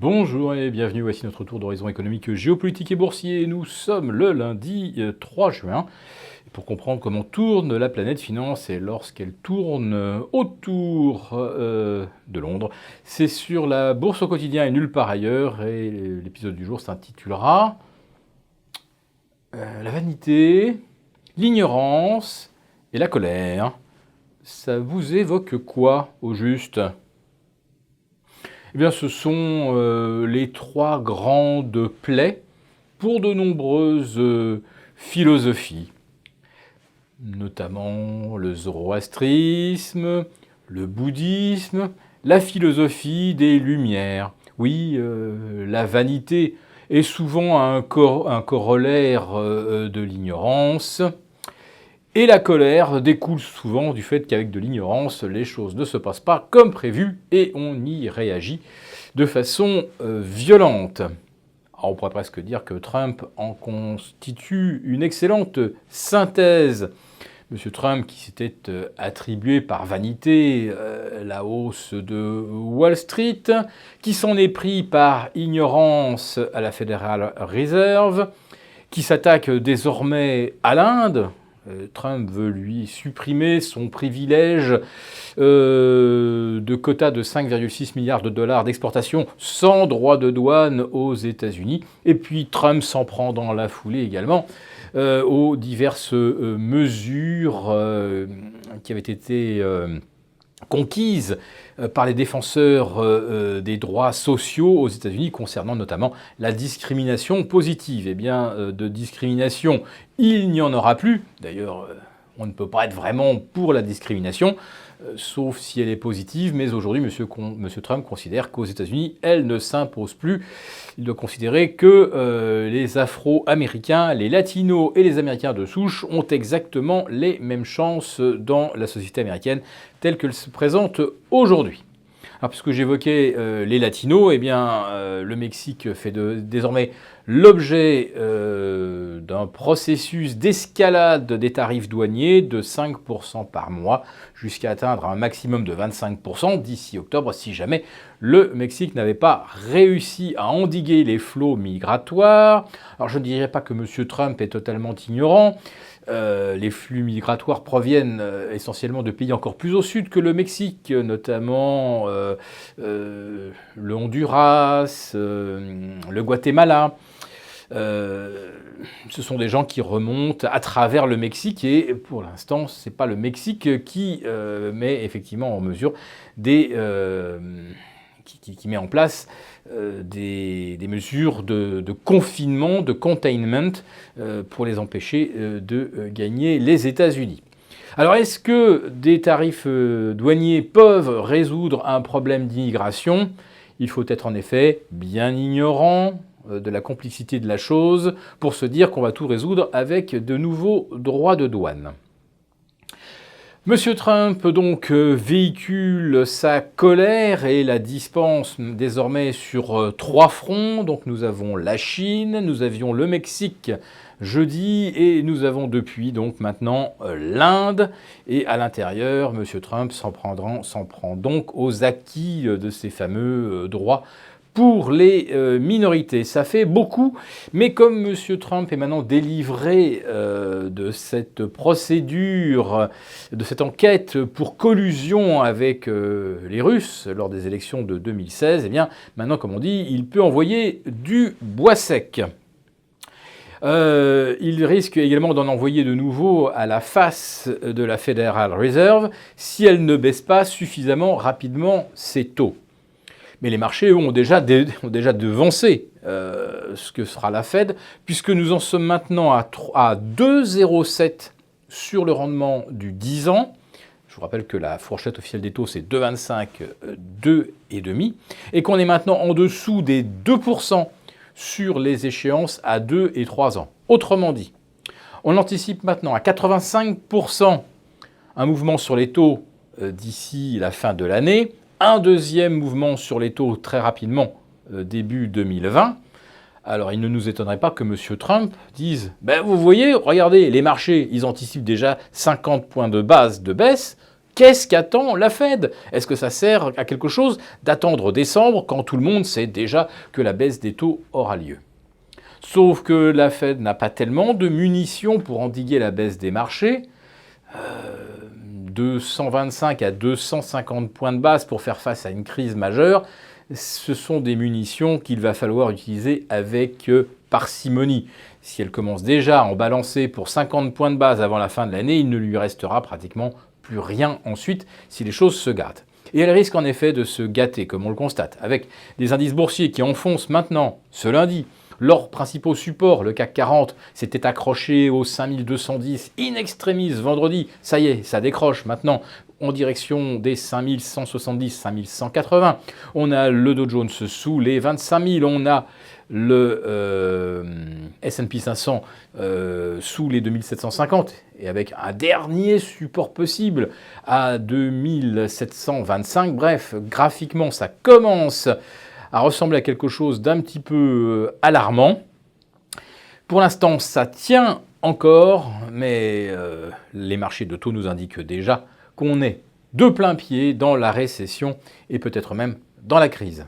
Bonjour et bienvenue, voici notre tour d'horizon économique, géopolitique et boursier. Nous sommes le lundi 3 juin. Pour comprendre comment tourne la planète finance et lorsqu'elle tourne autour de Londres, c'est sur la bourse au quotidien et nulle part ailleurs. Et l'épisode du jour s'intitulera La vanité, l'ignorance et la colère. Ça vous évoque quoi au juste ? Eh bien, ce sont les trois grandes plaies pour de nombreuses philosophies, notamment le zoroastrisme, le bouddhisme, la philosophie des Lumières. Oui, la vanité est souvent un corollaire de l'ignorance. Et la colère découle souvent du fait qu'avec de l'ignorance, les choses ne se passent pas comme prévu et on y réagit de façon violente. Alors on pourrait presque dire que Trump en constitue une excellente synthèse. Monsieur Trump qui s'était attribué par vanité la hausse de Wall Street, qui s'en est pris par ignorance à la Federal Reserve, qui s'attaque désormais à l'Inde. Trump veut lui supprimer son privilège de quota de 5,6 milliards de dollars d'exportation sans droit de douane aux États-Unis. Et puis Trump s'en prend dans la foulée également aux diverses mesures qui avaient été conquises par les défenseurs des droits sociaux aux États-Unis concernant notamment la discrimination positive. Eh bien, de discrimination, il n'y en aura plus. D'ailleurs, on ne peut pas être vraiment pour la discrimination, sauf si elle est positive. Mais aujourd'hui, M. Trump considère qu'aux États-Unis, elle ne s'impose plus. Il doit considérer que les Afro-Américains, les Latinos et les Américains de souche ont exactement les mêmes chances dans la société américaine telle qu'elle se présente aujourd'hui. Alors, puisque j'évoquais les Latinos, eh bien, le Mexique fait désormais l'objet d'un processus d'escalade des tarifs douaniers de 5% par mois, jusqu'à atteindre un maximum de 25% d'ici octobre, si jamais le Mexique n'avait pas réussi à endiguer les flots migratoires. Alors, je ne dirais pas que M. Trump est totalement ignorant. Les flux migratoires proviennent essentiellement de pays encore plus au sud que le Mexique, notamment le Honduras, le Guatemala. Ce sont des gens qui remontent à travers le Mexique et pour l'instant, ce n'est pas le Mexique qui met effectivement en mesure qui met en place des mesures de confinement, de containment pour les empêcher de gagner les États-Unis. Alors, est-ce que des tarifs douaniers peuvent résoudre un problème d'immigration ? Il faut être en effet bien ignorant de la complexité de la chose pour se dire qu'on va tout résoudre avec de nouveaux droits de douane. Monsieur Trump donc véhicule sa colère et la dispense désormais sur trois fronts. Donc nous avons la Chine, nous avions le Mexique jeudi et nous avons depuis donc maintenant l'Inde. Et à l'intérieur, Monsieur Trump s'en prend donc aux acquis de ces fameux droits pour les minorités. Ça fait beaucoup, mais comme M. Trump est maintenant délivré de cette procédure, de cette enquête pour collusion avec les Russes lors des élections de 2016, eh bien maintenant, comme on dit, il peut envoyer du bois sec. Il risque également d'en envoyer de nouveau à la face de la Federal Reserve si elle ne baisse pas suffisamment rapidement ses taux. Mais les marchés ont déjà devancé ce que sera la Fed, puisque nous en sommes maintenant à 2,07 sur le rendement du 10 ans. Je vous rappelle que la fourchette officielle des taux, c'est 2,25, 2,5, et qu'on est maintenant en dessous des 2% sur les échéances à 2 et 3 ans. Autrement dit, on anticipe maintenant à 85% un mouvement sur les taux d'ici la fin de l'année, un deuxième mouvement sur les taux très rapidement, début 2020. Alors il ne nous étonnerait pas que M. Trump dise « vous voyez, regardez, les marchés, ils anticipent déjà 50 points de base de baisse, Qu'est-ce qu'attend la Fed? Est-ce que ça sert à quelque chose d'attendre décembre quand tout le monde sait déjà que la baisse des taux aura lieu? Sauf que la Fed n'a pas tellement de munitions pour endiguer la baisse des marchés. 225 à 250 points de base pour faire face à une crise majeure, ce sont des munitions qu'il va falloir utiliser avec parcimonie. Si elle commence déjà à en balancer pour 50 points de base avant la fin de l'année, il ne lui restera pratiquement plus rien ensuite si les choses se gâtent. Et elle risque en effet de se gâter, comme on le constate, avec des indices boursiers qui enfoncent maintenant, ce lundi. Leurs principaux supports, le CAC 40, s'était accroché aux 5210 in extremis vendredi. Ça y est, ça décroche maintenant en direction des 5170, 5180. On a le Dow Jones sous les 25 000. On a le S&P 500 sous les 2750 et avec un dernier support possible à 2725. Bref, graphiquement, ça commence à ressembler à quelque chose d'un petit peu alarmant. Pour l'instant, ça tient encore, mais les marchés de taux nous indiquent déjà qu'on est de plein pied dans la récession et peut-être même dans la crise.